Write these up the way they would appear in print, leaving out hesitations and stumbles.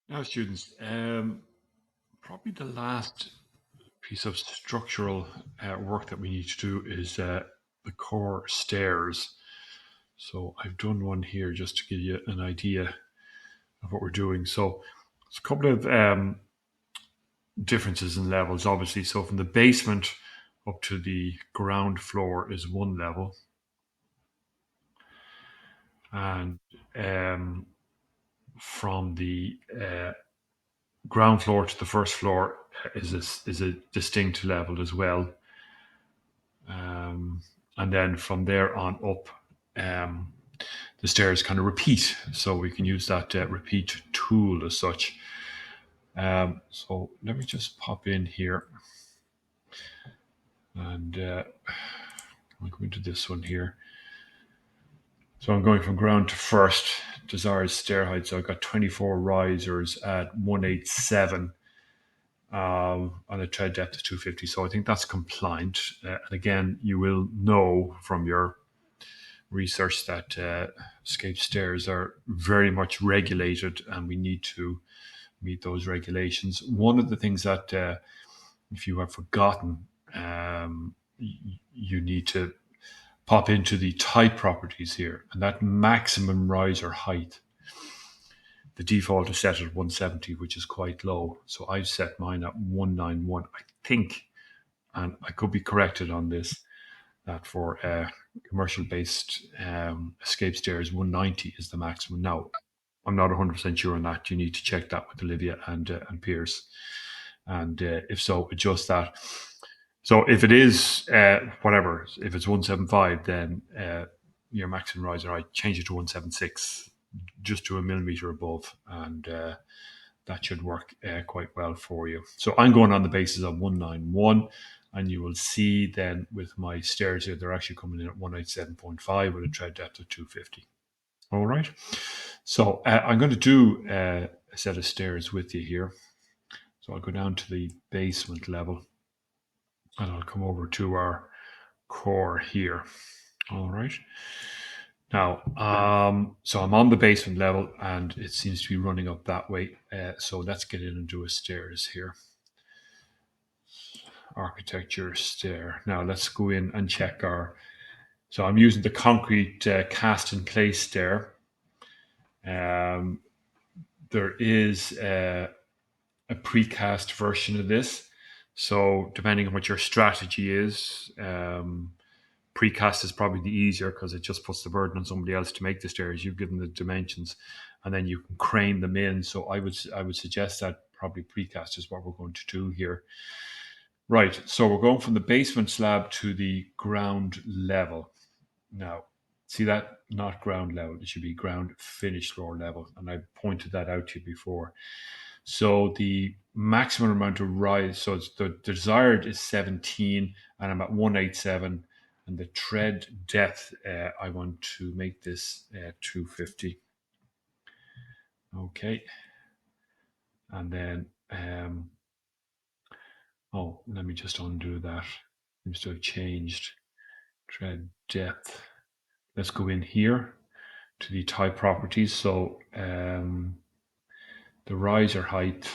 Now, students, probably the last piece of structural work that we need to do is the core stairs. So I've done one here just to give you an idea of what we're doing. So it's a couple of differences in levels, obviously. So from the basement up to the ground floor is one level, and from the ground floor to the first floor is a distinct level as well. And then from there on up, um, the stairs kind of repeat. So we can use that repeat tool as such. So let me just pop in here and I'll go into this one here. So I'm going from ground to first, desired stair height. So I've got 24 risers at 187 on a tread depth of 250. So I think that's compliant. And again, you will know from your research that escape stairs are very much regulated and we need to meet those regulations. One of the things that, if you have forgotten, you need to pop into the type properties here, and that maximum riser height. The default is set at 170, which is quite low. So I've set mine at 191. I think, and I could be corrected on this, that for commercial based escape stairs, 190 is the maximum. Now, I'm not 100% sure on that. You need to check that with Olivia and Pierce. And if so, adjust that. So if it is whatever, if it's 175, then your maximum riser height, change it to 176, just to a millimeter above. And that should work quite well for you. So I'm going on the basis of 191. And you will see then with my stairs here, they're actually coming in at 187.5 with a tread depth of 250. All right. So I'm going to do a set of stairs with you here. So I'll go down to the basement level and I'll come over to our core here. All right. Now, so I'm on the basement level and it seems to be running up that way. So let's get in and do a stairs here. Architecture stair. Now let's go in and check our. So I'm using the concrete cast in place stair. There is a precast version of this. So depending on what your strategy is, precast is probably the easier because it just puts the burden on somebody else to make the stairs. You've given the dimensions, and then you can crane them in. So I would suggest that probably precast is what we're going to do here. Right. So we're going from the basement slab to the ground level. Now, see that? Not ground level. It should be ground finished floor level. And I pointed that out to you before. So the maximum amount of rise, so it's the desired is 17, and I'm at 187. And the tread depth, I want to make this 250. Okay. And then, let me just undo that. Seems to have changed. Tread depth. Let's go in here to the type properties. So the riser height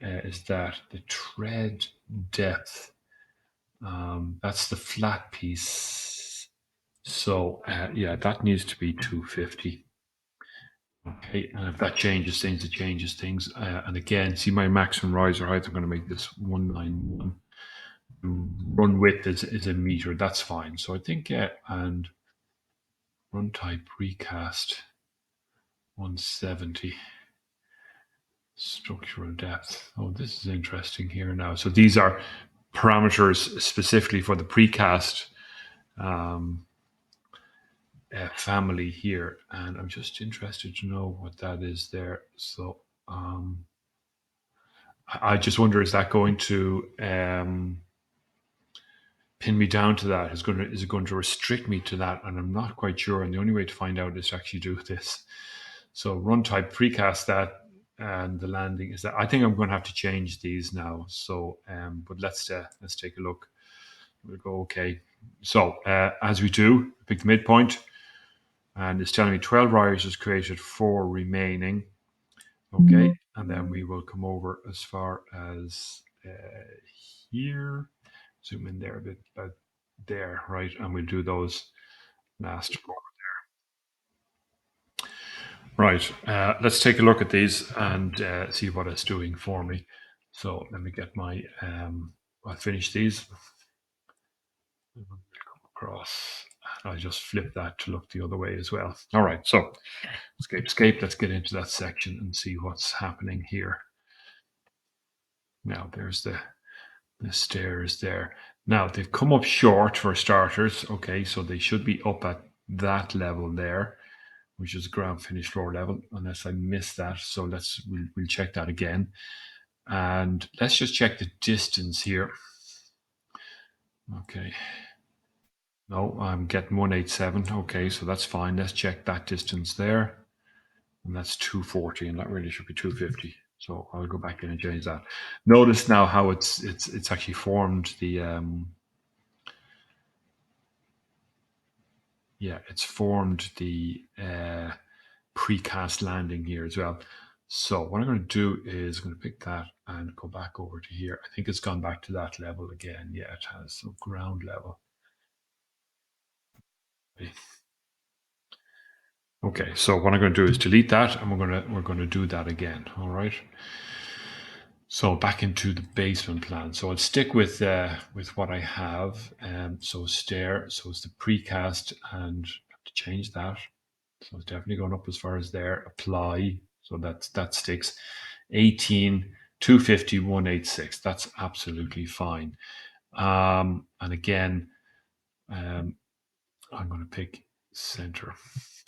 is that. The tread depth, that's the flat piece. So yeah, that needs to be 250. Okay, and if that changes things, it changes things. And again, see my maximum riser height, I'm going to make this 191. Run width is a meter, that's fine. So I think, and run type recast 170. Structural depth. Oh, this is interesting here now. So these are parameters specifically for the precast family here. And I'm just interested to know what that is there. So I just wonder, is that going to pin me down to that? Is it going to restrict me to that? And I'm not quite sure. And the only way to find out is to actually do this. So run type precast that, and the landing is that. I think I'm going to have to change these now. So, but let's take a look. We'll go okay. So as we do, pick the midpoint, and it's telling me 12 risers created, 4 remaining. Okay, and then we will come over as far as here. Zoom in there a bit, about there, right? And we'll do those last four. Right, let's take a look at these and see what it's doing for me. So let me get my, I'll finish these. Come across. I just flip that to look the other way as well. All right, so escape. Let's get into that section and see what's happening here. Now there's the stairs there. Now they've come up short for starters. Okay, so they should be up at that level there, which is ground finish floor level, unless I missed that. So we'll check that again. And let's just check the distance here. Okay. No, I'm getting 187. Okay, so that's fine. Let's check that distance there. And that's 240, and that really should be 250. So I'll go back in and change that. Notice now how it's actually formed the it's formed the precast landing here as well. So what I'm going to do is I'm going to pick that and go back over to here. I think it's gone back to that level again. Yeah, it has. So ground level. Okay, so what I'm going to do is delete that, and we're going to do that again. All right. So back into the basement plan. So I'll stick with what I have. So stair. So it's the precast, and I have to change that. So it's definitely going up as far as there. Apply. So that sticks. 18, 250, 186. That's absolutely fine. And again, I'm going to pick center.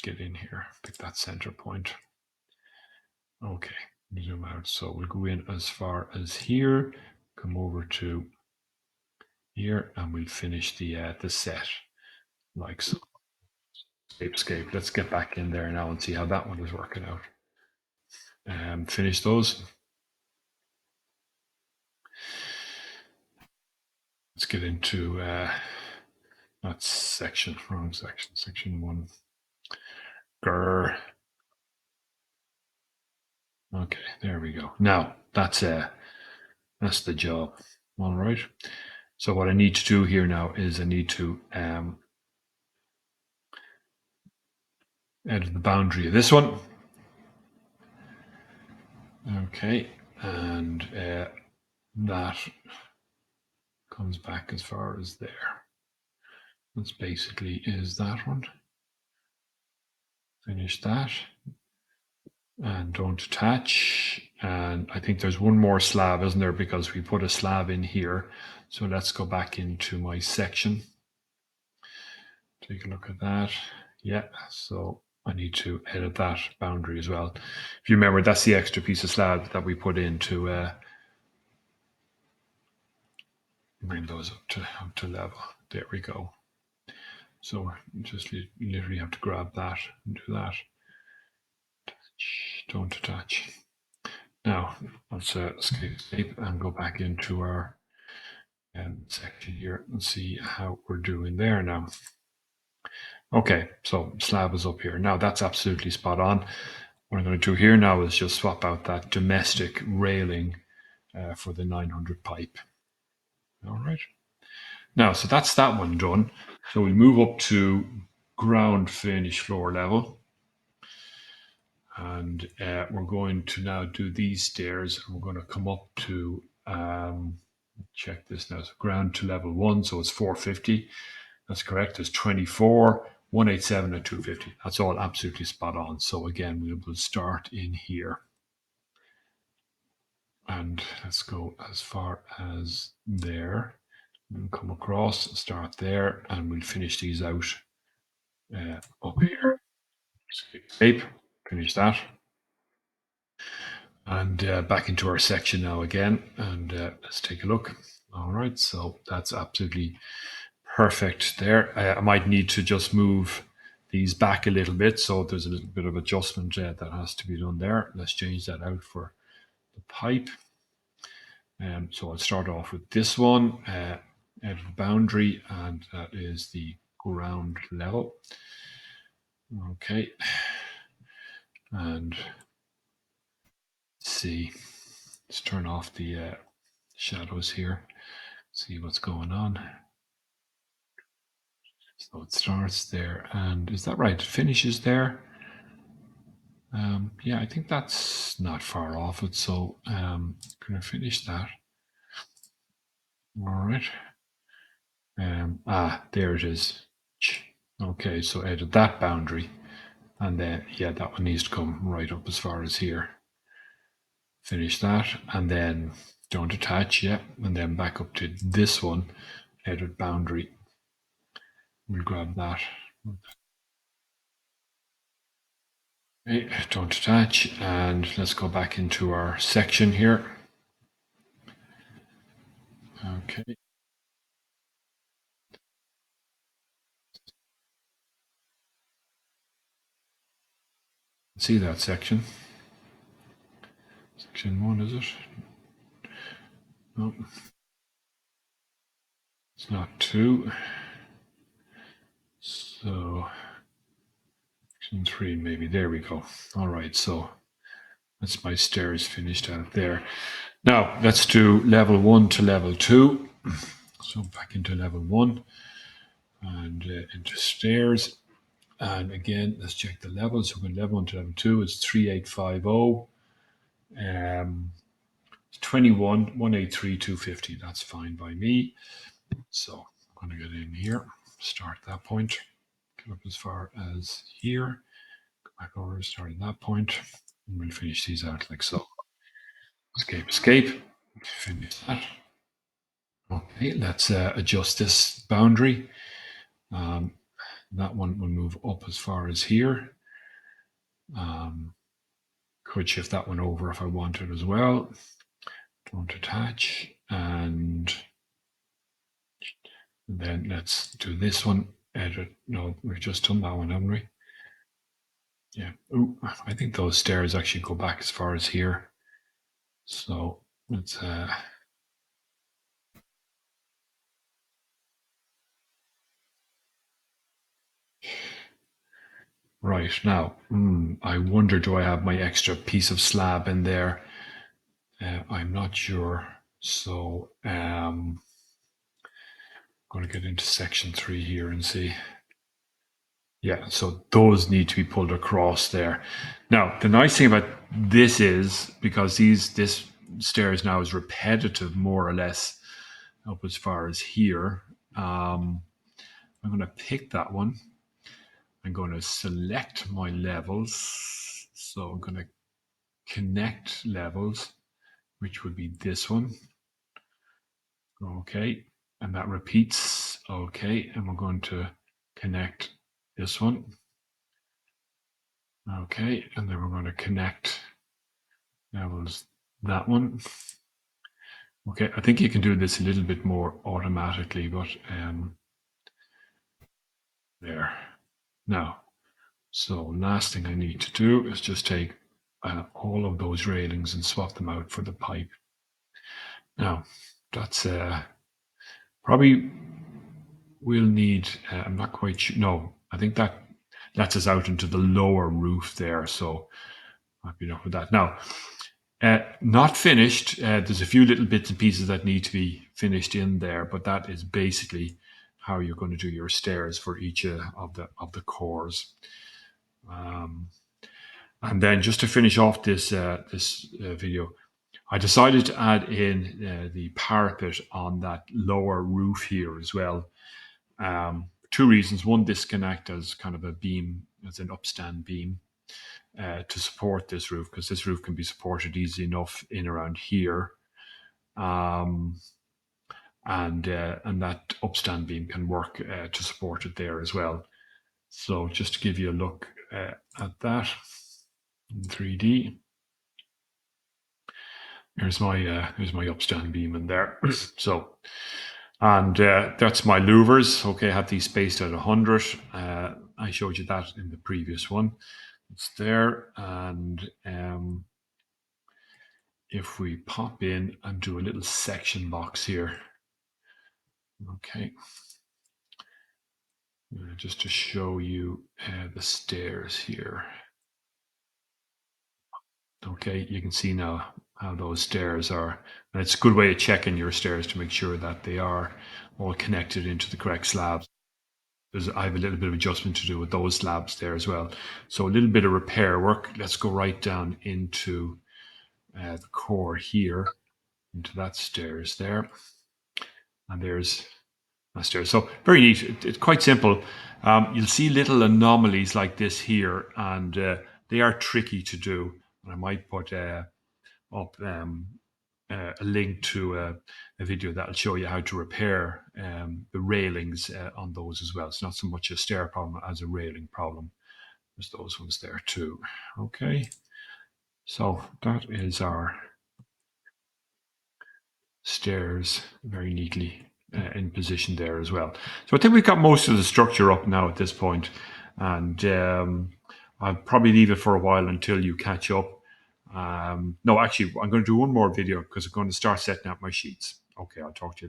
Get in here. Pick that center point. Okay, zoom out. So we'll go in as far as here, come over to here, and we'll finish the set like so. Escape. Let's get back in there now and see how that one is working out. Finish those. Let's get into that section. Wrong section. Section one. Grr. Okay, there we go. Now that's the job. All right. So what I need to do here now is I need to edit the boundary of this one. Okay, and that comes back as far as there. That's basically is that one. Finish that. And don't attach. And I think there's one more slab, isn't there? Because we put a slab in here. So let's go back into my section. Take a look at that. Yeah, so I need to edit that boundary as well. If you remember, that's the extra piece of slab that we put in to bring those up to level. There we go. So just literally have to grab that and do that. Don't attach. Now let's escape and go back into our section here and see how we're doing there now. Okay, so slab is up here. Now that's absolutely spot on. What I'm going to do here now is just swap out that domestic railing for the 900 pipe. All right. Now, so that's that one done. So we move up to ground finish floor level. And we're going to now do these stairs, and we're going to come up to check this now. So ground to level one, so it's 450. That's correct. There's 24, 187, and 250. That's all absolutely spot on. So again, we will start in here. And let's go as far as there. And come across, start there, and we'll finish these out up here. Escape, finish that. And back into our section now again, and let's take a look. All right, so that's absolutely perfect there. I might need to just move these back a little bit, so there's a little bit of adjustment that has to be done there. Let's change that out for the pipe. So I'll start off with this one, edit the boundary, and that is the ground level. Okay, and see. Let's turn off the shadows here. See what's going on. So it starts there, and is that right? It finishes there. Yeah, I think that's not far off it. So gonna finish that. All right. There it is. Okay, so edit that boundary, and then yeah, that one needs to come right up as far as here. Finish that, and then don't attach yet, and then back up to this one. Edit boundary. We'll grab that. Okay, don't attach, and let's go back into our section here. Okay. See that section? Section 1, is it? No, it's not 2. So, section 3, maybe. There we go. All right, so that's my stairs finished out there. Now, let's do level 1 to level 2. So, back into level 1 and into stairs. And again, let's check the levels. So, we're going level 1 to level 2. It's 3850. 21, 183, 250. That's fine by me. So I'm going to get in here, start that point, get up as far as here, go back over, start at that point, and we'll finish these out like so. Escape, escape, finish that. Okay, let's adjust this boundary. That one will move up as far as here. Could shift that one over if I wanted as well. Don't attach. And then let's do this one. Edit. No, we've just done that one, haven't we? Yeah. Ooh, I think those stairs actually go back as far as here. So let's right now. I wonder, do I have my extra piece of slab in there? I'm not sure. So going to get into section 3 here and see. Yeah, so those need to be pulled across there. Now, the nice thing about this is because this stairs now is repetitive, more or less, up as far as here. I'm going to pick that one. I'm going to select my levels. So I'm going to connect levels, which would be this one. Okay, and that repeats. Okay, and we're going to connect this one. Okay, and then we're going to connect levels that one. Okay, I think you can do this a little bit more automatically, but there. Now, so last thing I need to do is just take all of those railings and swap them out for the pipe. Now, that's probably we'll need, I'm not quite sure, no, I think that lets us out into the lower roof there, so I'll be enough with that. Now, not finished, there's a few little bits and pieces that need to be finished in there, but that is basically how you're going to do your stairs for each of the cores. And then just to finish off this video, I decided to add in the parapet on that lower roof here as well. Two reasons. One, this can act as kind of a beam, as an upstand beam to support this roof, because this roof can be supported easy enough in around here. And that upstand beam can work to support it there as well. So just to give you a look at that in 3D. Here's my upstand beam in there. So, and that's my louvers. Okay, I have these spaced at 100. I showed you that in the previous one. It's there, and if we pop in and do a little section box here, okay, just to show you the stairs here. Okay, you can see now how those stairs are. And it's a good way of checking your stairs to make sure that they are all connected into the correct slabs. I have a little bit of adjustment to do with those slabs there as well. So a little bit of repair work. Let's go right down into the core here, into that stairs there. And there's my stairs. So very neat. It's quite simple. You'll see little anomalies like this here, and they are tricky to do. I might put up a link to a video that'll show you how to repair the railings on those as well. It's not so much a stair problem as a railing problem. There's those ones there too. Okay, so that is our stairs very neatly in position there as well. So I think we've got most of the structure up now at this point, and I'll probably leave it for a while until you catch up. No, actually, I'm going to do one more video because I'm going to start setting up my sheets. Okay, I'll talk to you then.